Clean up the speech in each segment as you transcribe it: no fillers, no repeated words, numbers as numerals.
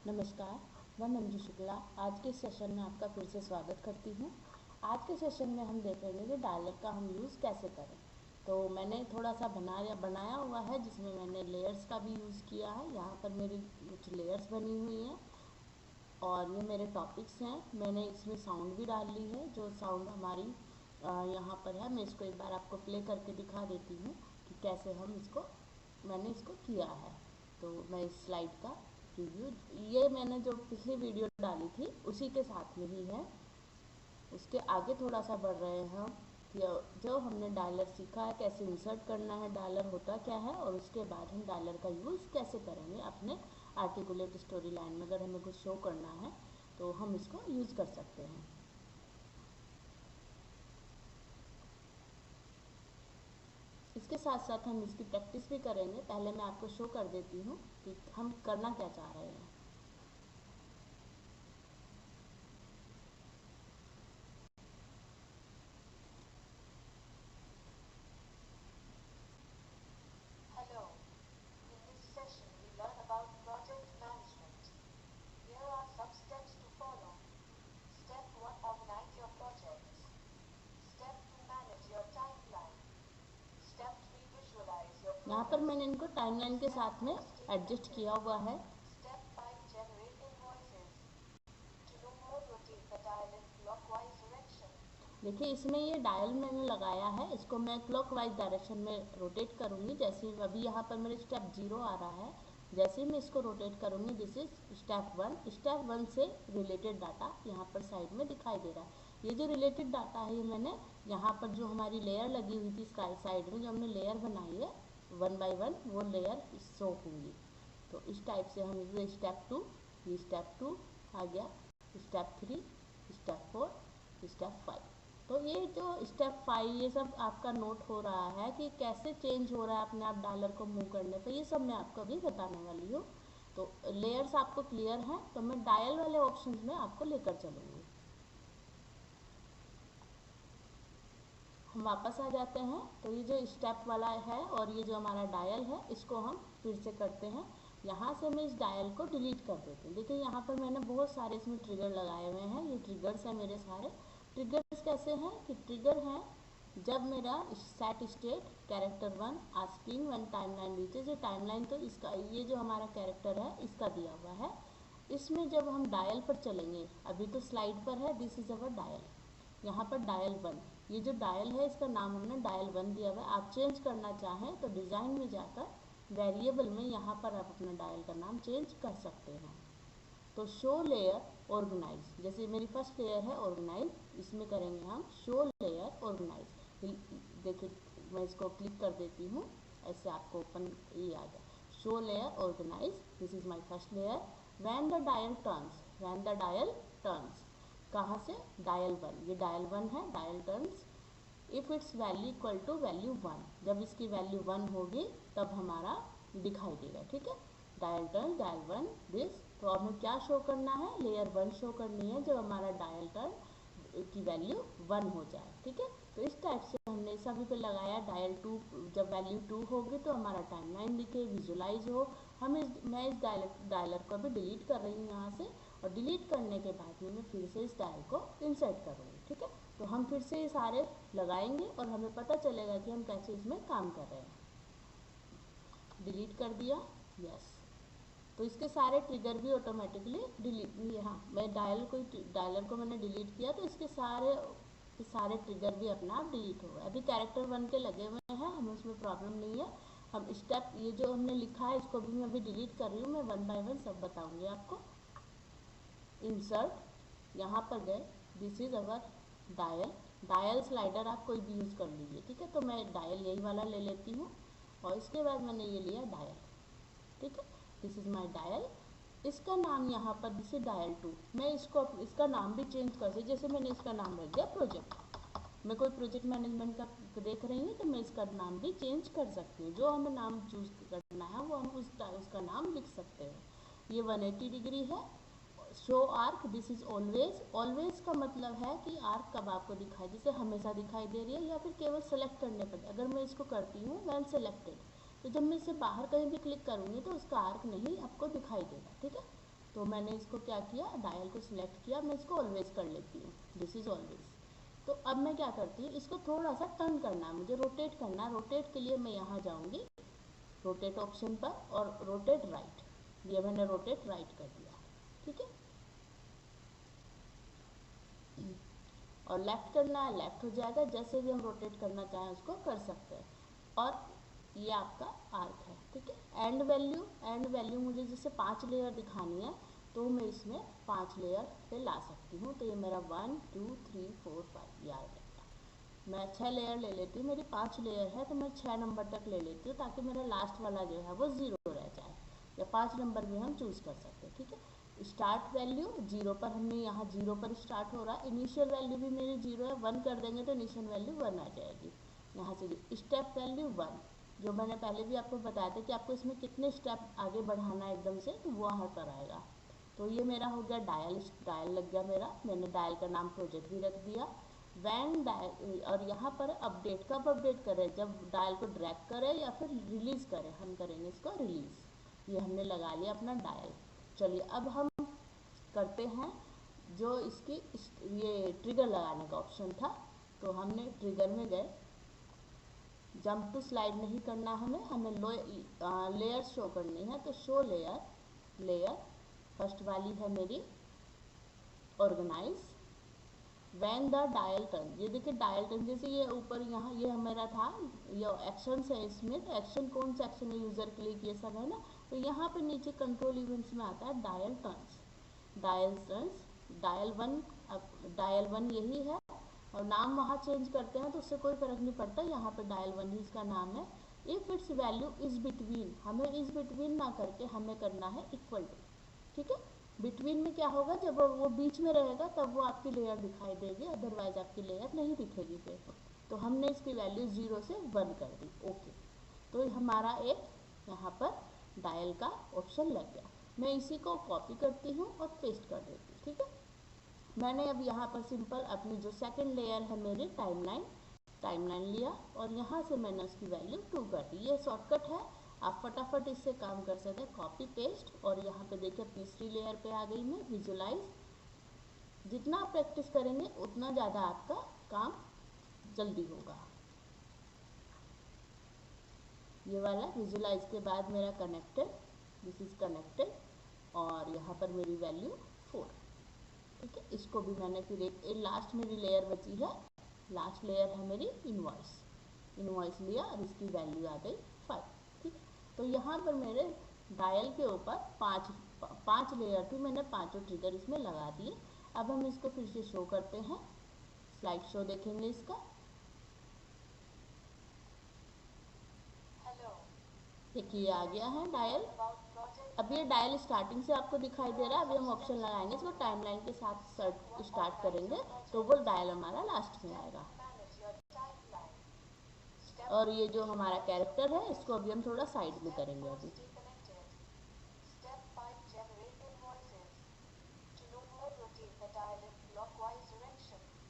नमस्कार, मैं मंजू शुक्ला आज के सेशन में आपका फिर से स्वागत करती हूँ। आज के सेशन में हम देखेंगे कि डायलर का हम यूज़ कैसे करें। तो मैंने थोड़ा सा बनाया हुआ है जिसमें मैंने लेयर्स का भी यूज़ किया है। यहाँ पर मेरी कुछ लेयर्स बनी हुई हैं और ये मेरे टॉपिक्स हैं। मैंने इसमें साउंड भी डाल ली है, जो साउंड हमारी यहाँ पर है। मैं इसको एक बार आपको प्ले करके दिखा देती हूँ कि कैसे मैंने इसको किया है। तो मैं इस स्लाइड का रिव्यू, ये मैंने जो पिछली वीडियो डाली थी उसी के साथ में ही है। उसके आगे थोड़ा सा बढ़ रहे हैं हम कि जो हमने डायलर सीखा है, कैसे इंसर्ट करना है, डायलर होता क्या है, और उसके बाद हम डायलर का यूज़ कैसे करेंगे अपने आर्टिकुलेट स्टोरी लाइन में। अगर हमें कुछ शो करना है तो हम इसको यूज़ कर सकते हैं। इसके साथ साथ हम इसकी प्रैक्टिस भी करेंगे। पहले मैं आपको शो कर देती हूँ कि हम करना क्या चाह रहे हैं। Hello. In this session, we learn about project management. Here are some steps to follow. Step 1. Organize your projects. Step 2. Manage your timeline. Step 3. Visualize your यहाँ पर progress. मैंने इनको टाइमलाइन के साथ में एडजस्ट किया हुआ है। Step 5. Generate invoices. To know more, rotate the dial in clockwise direction. देखिए इसमें ये डायल मैंने लगाया है, इसको मैं क्लॉकवाइज डायरेक्शन में रोटेट करूँगी। जैसे अभी यहाँ पर मेरे स्टेप 0 आ रहा है, जैसे ही मैं इसको रोटेट करूँगी, दिस इज स्टेप 1। स्टेप 1 से रिलेटेड डाटा यहाँ पर साइड में दिखाई दे रहा है। ये जो रिलेटेड डाटा है, ये मैंने यहाँ पर जो हमारी लेयर लगी हुई थी साइड में, जो हमने लेयर बनाई है 1 बाय 1, वो लेयर शो होंगी। तो इस टाइप से हम ये स्टेप 2, ये स्टेप 2 आ गया, स्टेप 3, स्टेप 4, स्टेप 5। तो ये जो स्टेप 5 ये सब आपका नोट हो रहा है कि कैसे चेंज हो रहा है अपने आप डायलर को मूव करने पे, ये सब मैं आपको अभी बताने वाली हूँ। तो लेयर्स आपको क्लियर हैं, तो मैं डायल वाले ऑप्शंस में आपको लेकर चलूँगी। हम वापस आ जाते हैं। तो ये जो स्टेप वाला है और ये जो हमारा डायल है, इसको हम फिर से करते हैं। यहाँ से मैं इस डायल को डिलीट कर देती हूँ। देखिए यहाँ पर मैंने बहुत सारे इसमें ट्रिगर लगाए हुए हैं। ये ट्रिगर्स हैं मेरे सारे। ट्रिगर्स कैसे हैं कि ट्रिगर हैं जब मेरा set state character 1 asking when timeline reaches, ये टाइमलाइन तो इसका, ये जो हमारा कैरेक्टर है इसका दिया हुआ है। इसमें जब हम डायल पर चलेंगे, अभी तो स्लाइड पर है, दिस इज अवर डायल। यहाँ पर डायल 1, ये जो डायल है इसका नाम हमने डायल 1 दिया हुआ है। आप चेंज करना चाहें तो डिज़ाइन में जाकर वेरिएबल में यहाँ पर आप अपना डायल का नाम चेंज कर सकते हैं। तो शो लेयर ऑर्गेनाइज, जैसे मेरी फर्स्ट लेयर है ऑर्गेनाइज, इसमें करेंगे हम शो लेयर ऑर्गेनाइज। देखिए मैं इसको क्लिक कर देती हूँ, ऐसे आपको ओपन ये आ गया show layer organize. This is my first layer. When the dial turns, when the dial turns, कहाँ से, डायल 1, ये डायल 1 है, dial turns if it's value equal to value 1, जब इसकी वैल्यू 1 होगी तब हमारा दिखाई देगा। ठीक है, डायल टर्न डायल 1 दिस। तो हमें क्या शो करना है, लेयर 1 शो करनी है जब हमारा डायल टर्न की वैल्यू 1 हो जाए। ठीक है, तो इस टाइप से हमने सभी पे लगाया। डायल 2, जब वैल्यू 2 होगी तो हमारा टाइमलाइन दिखे, विजुलाइज हो। मैं इस डायलर को अभी डिलीट कर रही हूँ यहाँ से, और डिलीट करने के बाद में मैं फिर से इस डायल को इंसर्ट करूँगी। ठीक है, तो हम फिर से ये सारे लगाएंगे और हमें पता चलेगा कि हम कैसे इसमें काम कर रहे हैं। डिलीट कर दिया, यस। तो इसके सारे ट्रिगर भी ऑटोमेटिकली डिलीट, हाँ मैं डायलर को मैंने डिलीट किया तो इसके सारे ट्रिगर भी अपना आप डिलीट हो गए। अभी कैरेक्टर 1 के लगे हुए हैं, हमें उसमें प्रॉब्लम नहीं है। हम स्टेप ये जो हमने लिखा है इसको भी मैं अभी डिलीट कर रही हूँ। मैं 1 बाय 1 सब बताऊँगी आपको। इंसर्ट, यहाँ पर गए, this is our dial. Dial slider आप कोई भी यूज़ कर लीजिए। ठीक है, तो मैं डायल यही वाला ले लेती हूँ और इसके बाद मैंने ये लिया डायल। ठीक है, दिस इज माय डायल। इसका नाम यहाँ पर दिस इज डायल 2। मैं इसका नाम भी चेंज कर सकती, जैसे मैंने इसका नाम रख दिया प्रोजेक्ट। मैं कोई प्रोजेक्ट मैनेजमेंट का देख रही हूँ तो मैं इसका नाम भी चेंज कर सकती हूँ। जो हमें नाम चूज करना है वो हम उसका नाम लिख सकते हैं। ये 180 डिग्री है। Show arc, this is always. Always का मतलब है कि आर्क कब आपको दिखाई, जैसे हमेशा दिखाई दे रही है या फिर केवल सेलेक्ट करने पर। अगर मैं इसको करती हूँ व्हेन सेलेक्टेड, तो जब मैं इसे बाहर कहीं भी क्लिक करूँगी तो उसका आर्क नहीं आपको दिखाई देगा। ठीक है, तो मैंने इसको क्या किया, डायल को सिलेक्ट किया, मैं इसको ऑलवेज कर लेती हूँ, दिस इज ऑलवेज। तो अब मैं क्या करती हूँ, इसको थोड़ा सा टर्न करना है, मुझे रोटेट करना है। रोटेट के लिए मैं यहाँ जाऊँगी रोटेट ऑप्शन पर और रोटेट राइट, ये मैंने रोटेट राइट कर दिया, ठीक है। और लेफ्ट करना है, लेफ्ट हो जाएगा, जैसे भी हम रोटेट करना चाहें उसको कर सकते हैं। और ये आपका आर्क है, ठीक है। एंड वैल्यू मुझे जैसे 5 लेयर दिखानी है तो मैं इसमें 5 लेयर पे ला सकती हूँ। तो ये मेरा 1 2 3 4 5 ये आ जाएगा। मैं 6 लेयर ले लेती हूँ, मेरी 5 लेयर है तो मैं 6 नंबर तक ले लेती हूँ, ताकि मेरा लास्ट वाला जो है वो 0 रह जाए, या 5 नंबर भी हम चूज़ कर सकते हैं, ठीक है। स्टार्ट वैल्यू 0 पर, हमने यहाँ 0 पर स्टार्ट हो रहा है। इनिशियल वैल्यू भी मेरी 0 है, 1 कर देंगे तो इनिशियल वैल्यू 1 आ जाएगी। यहाँ से स्टेप वैल्यू 1, जो मैंने पहले भी आपको बताया था कि आपको इसमें कितने स्टेप आगे बढ़ाना है एकदम से, तो वो वहाँ पर आएगा। तो ये मेरा हो गया डायल लग गया मेरा, मैंने डायल का नाम प्रोजेक्ट भी रख दिया। वैन डायल, और यहाँ पर अपडेट कब अपडेट करें, जब डायल को ड्रैग करें या फिर रिलीज करें, हम करेंगे इसको रिलीज। ये हमने लगा लिया अपना डायल। चलिए अब हम करते हैं जो इसकी ये ट्रिगर लगाने का ऑप्शन था, तो हमने ट्रिगर में गए, जंप टू स्लाइड नहीं करना हमें लेयर शो करनी है। तो शो लेयर फर्स्ट वाली है मेरी organize when the dial turn. ये देखिए डायल टर्न, जैसे ये ऊपर यहाँ ये मेरा था, ये एक्शन है इसमें, तो एक्शन कौन सा एक्शन है, यूजर क्लिक ये सब है ना। तो यहाँ पे नीचे कंट्रोल इवेंट्स में आता है डायल टर्न्स। डायल वन यही है, और नाम वहाँ चेंज करते हैं तो उससे कोई फर्क नहीं पड़ता, यहाँ पे डायल वन ही इसका नाम है। If it's value is between, हमें इज बिटवीन ना करके हमें करना है इक्वल टू, ठीक है। बिटवीन में क्या होगा, जब वो बीच में रहेगा तब वो आपकी लेयर दिखाई देगी, अदरवाइज आपकी लेयर नहीं दिखेगी फिर। तो हमने इसकी वैल्यू 0 से 1 कर दी, ओके। तो हमारा एक यहाँ पर डायल का ऑप्शन लग गया। मैं इसी को कॉपी करती हूँ और पेस्ट कर देती हूँ, ठीक है। मैंने अब यहाँ पर सिंपल अपनी जो सेकंड लेयर है मेरी टाइमलाइन लिया, और यहाँ से मैंने उसकी वैल्यू 2 कर दी। ये शॉर्टकट है, आप फटाफट इससे काम कर सकते हैं, कॉपी पेस्ट। और यहाँ पे देखिए तीसरी लेयर पे आ गई मैं, विजुलाइज। जितना आप प्रैक्टिस करेंगे उतना ज़्यादा आपका काम जल्दी होगा। ये वाला विजुलाइज के बाद मेरा कनेक्टेड, दिस इज कनेक्टेड, और यहाँ पर मेरी वैल्यू 4, ठीक है। इसको भी मैंने फिर एक लास्ट मेरी लेयर बची है, लास्ट लेयर है मेरी इनवॉइस लिया और इसकी वैल्यू आ गई 5, ठीक है। तो यहाँ पर मेरे डायल के ऊपर पाँच लेयर थी, मैंने पांचों ट्रिगर इसमें लगा दिए। अब हम इसको फिर से शो करते हैं, स्लाइड शो देखेंगे इसका। देखिए आ गया है डायल। अब ये डायल स्टार्टिंग से आपको दिखाई दे रहा है। अभी हम ऑप्शन लगाएंगे इसको टाइमलाइन के साथ स्टार्ट करेंगे तो वो डायल हमारा लास्ट में आएगा। और ये जो हमारा कैरेक्टर है इसको अभी हम थोड़ा साइड में करेंगे अभी।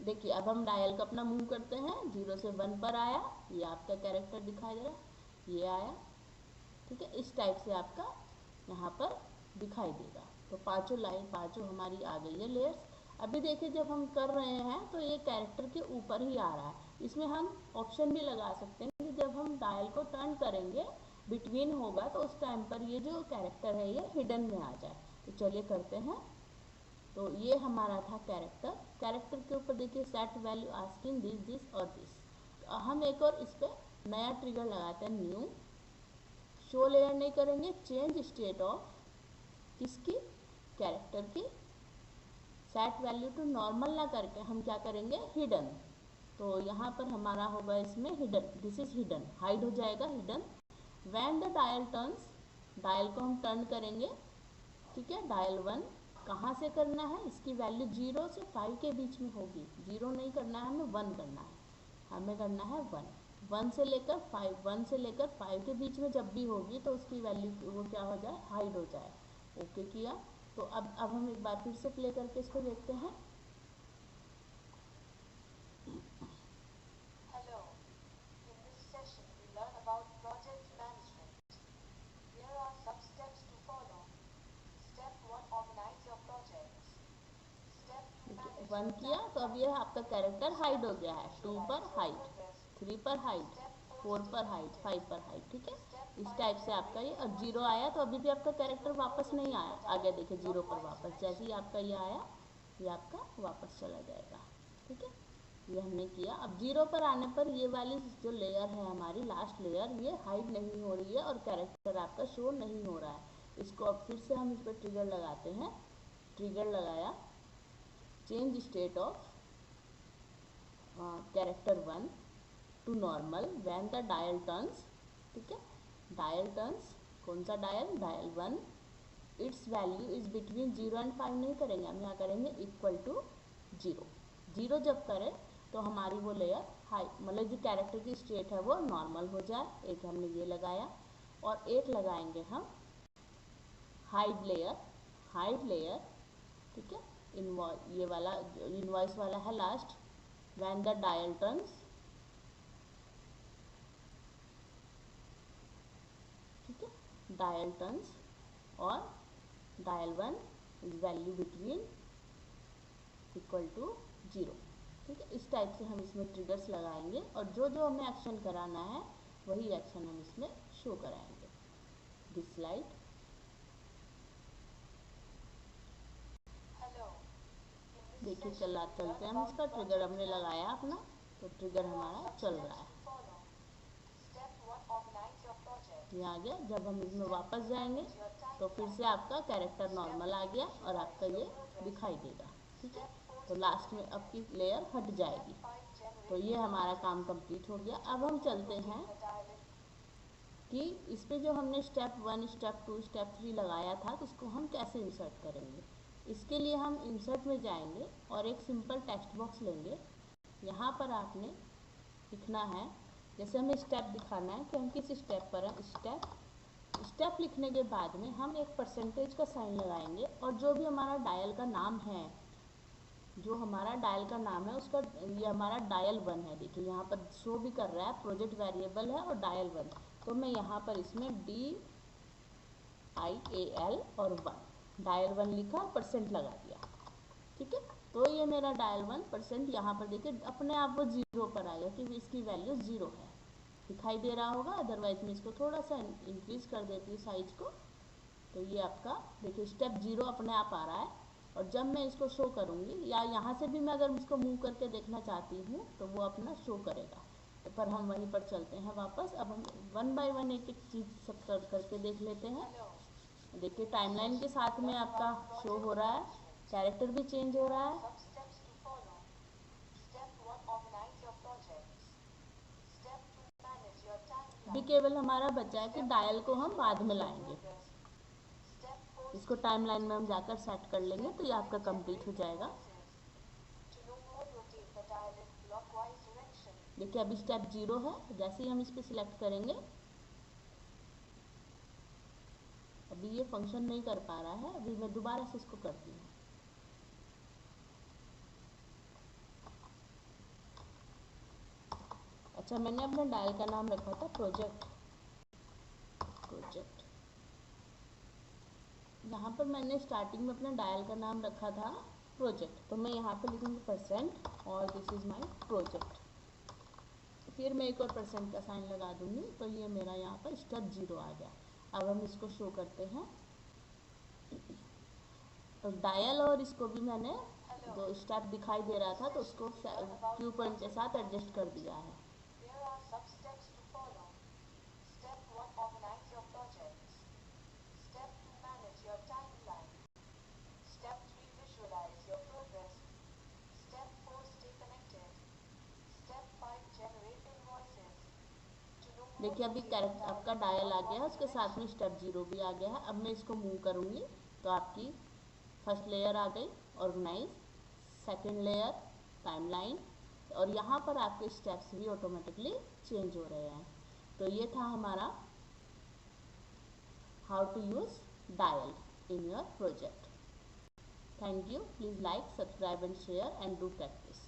देखिए अब हम डायल को अपना मूव करते हैं, 0 से 1 पर आया, ये आपका कैरेक्टर दिखाई दे रहा है, ये आया, ठीक है। इस टाइप से आपका यहाँ पर दिखाई देगा। तो पांचों हमारी आ गई है लेयर्स। अभी देखिए जब हम कर रहे हैं तो ये कैरेक्टर के ऊपर ही आ रहा है। इसमें हम ऑप्शन भी लगा सकते हैं कि जब हम डायल को टर्न करेंगे बिटवीन होगा तो उस टाइम पर ये जो कैरेक्टर है ये हिडन में आ जाए। तो चलिए करते हैं। तो ये हमारा था कैरेक्टर के ऊपर देखिए सेट वैल्यू आस्किंग दिस और दिस। तो हम एक और इस पर नया ट्रिगर लगाते हैं, न्यू। शो लेयर नहीं करेंगे, चेंज स्टेट ऑफ किसकी, कैरेक्टर की। सेट वैल्यू टू नॉर्मल ना करके हम क्या करेंगे, हिडन। तो यहाँ पर हमारा होगा इसमें hidden, this is hidden, hide हो जाएगा hidden. When the dial turns, dial को हम टर्न करेंगे, ठीक है। डायल 1 कहाँ से करना है, इसकी वैल्यू 0 से 5 के बीच में होगी। 0 नहीं करना है हमें, 1 करना है, हमें करना है 1 से लेकर 5 के बीच में जब भी होगी तो उसकी वैल्यू वो क्या हो जाए, हाइड हो जाए। ओके किया। तो अब हम एक बार फिर से प्ले करके इसको देखते हैं। Hello. In this session, we learn about project management. Here are some steps to follow. Step 1, organize 1 किया तो अब ये आपका कैरेक्टर हाइड हो गया है। 2 पर हाइड, 3 पर हाइड, 4 पर हाइड, 5 पर हाइड, ठीक है। इस टाइप से आपका ये, और 0 आया तो अभी भी आपका कैरेक्टर वापस नहीं आया। आगे देखिए 0 पर वापस, जैसे ही आपका ये आया ये आपका वापस चला जाएगा, ठीक है। ये हमने किया। अब 0 पर आने पर ये वाली जो लेयर है हमारी लास्ट लेयर, ये हाइड नहीं हो रही है और कैरेक्टर आपका शो नहीं हो रहा है। इसको अब फिर से हम इस पर ट्रिगर लगाते हैं। ट्रिगर लगाया, change state of character 1 to normal when the dial turns, ठीक है। डायल टर्न्स, कौन सा dial? Dial 1, it's value is between 0 and 5 नहीं करेंगे हम, यहाँ करेंगे इक्वल टू 0। 0 जब करें तो हमारी वो लेयर हाई, मतलब जो कैरेक्टर की स्टेट है वो नॉर्मल हो जाए। एक हमने ये लगाया, और एक लगाएंगे हम हाइड लेयर। हाइड लेयर, ठीक है, ये वाला इनवॉइस वाला है last, when the dial turns, ठीक है, डायल टर्न्स और dial 1 is value between equal to 0, ठीक है। इस टाइप से हम इसमें ट्रिगर्स लगाएंगे और जो जो हमें एक्शन कराना है वही एक्शन हम इसमें शो कराएंगे। दिस स्लाइड, देखिए चलते हैं हम इसका। ट्रिगर हमने लगाया अपना, तो ट्रिगर हमारा चल रहा है, ये आ गया। जब हम इसमें वापस जाएंगे तो फिर से आपका कैरेक्टर नॉर्मल आ गया और आपका ये दिखाई देगा, ठीक है। तो लास्ट में आपकी लेयर हट जाएगी। तो ये हमारा काम कंप्लीट हो गया। अब हम चलते हैं कि इस पे जो हमने स्टेप 1, स्टेप 2, स्टेप 3 लगाया था तो उसको हम कैसे इंसर्ट करेंगे। इसके लिए हम इंसर्ट में जाएंगे और एक सिंपल टेक्स्ट बॉक्स लेंगे। यहाँ पर आपने लिखना है, जैसे हमें स्टेप दिखाना है कि हम किस स्टेप पर हैं। स्टेप लिखने के बाद में हम एक परसेंटेज का साइन लगाएंगे और जो भी हमारा डायल का नाम है, जो हमारा डायल का नाम है उसका, ये हमारा डायल 1 है। देखिए यहाँ पर शो भी कर रहा है, प्रोजेक्ट वेरिएबल है और डायल 1। तो मैं यहाँ पर इसमें DIAL और 1, डायल 1 लिखा और परसेंट लगा दिया, ठीक है। तो ये मेरा डायल 1% यहाँ पर देखिए अपने आप वो 0 पर आ गया क्योंकि इसकी वैल्यू 0 है, दिखाई दे रहा होगा। अदरवाइज मैं इसको थोड़ा सा इंक्रीज कर देती हूँ साइज को। तो ये आपका देखिए स्टेप 0 अपने आप आ रहा है। और जब मैं इसको शो करूँगी, या यहाँ से भी मैं अगर इसको मूव करके देखना चाहती हूँ तो वो अपना शो करेगा। तो पर हम वहीं पर चलते हैं वापस। अब हम 1 बाय 1 एक एक चीज़ सब करके देख लेते हैं। देखिए टाइमलाइन के साथ में आपका शो हो रहा है, कैरेक्टर भी चेंज हो रहा है। भी केवल हमारा बचा है कि डायल को हम बाद में लाएंगे। इसको टाइमलाइन में हम जाकर सेट कर लेंगे तो ये आपका कंप्लीट हो जाएगा। देखिए अभी स्टेप 0 है, जैसे ही हम इस पर सिलेक्ट करेंगे, अभी ये फंक्शन नहीं कर पा रहा है। अभी मैं दोबारा से इसको करती हूँ। अच्छा, मैंने अपने डायल का नाम रखा था प्रोजेक्ट। यहाँ पर मैंने स्टार्टिंग में अपने डायल का नाम रखा था प्रोजेक्ट, तो मैं यहाँ पर लिखूँगी परसेंट और दिस इज़ माय प्रोजेक्ट। फिर मैं एक और परसेंट का साइन लगा दूँगी तो ये मेरा यहाँ पर स्टेप 0 आ गया। अब हम इसको शो करते हैं। तो डायल और इसको भी मैंने जो स्टेप दिखाई दे रहा था तो उसको क्यू पॉइंट के साथ एडजस्ट कर दिया है। देखिए अभी कैरेक्टर आपका डायल आ गया है, उसके साथ में स्टेप 0 भी आ गया है। अब मैं इसको मूव करूँगी तो आपकी फर्स्ट लेयर आ गई ऑर्गेनाइज, सेकंड लेयर टाइमलाइन, और यहाँ पर आपके स्टेप्स भी ऑटोमेटिकली चेंज हो रहे हैं। तो ये था हमारा how to use dial in your project. Thank you. Please like, subscribe and share and do practice.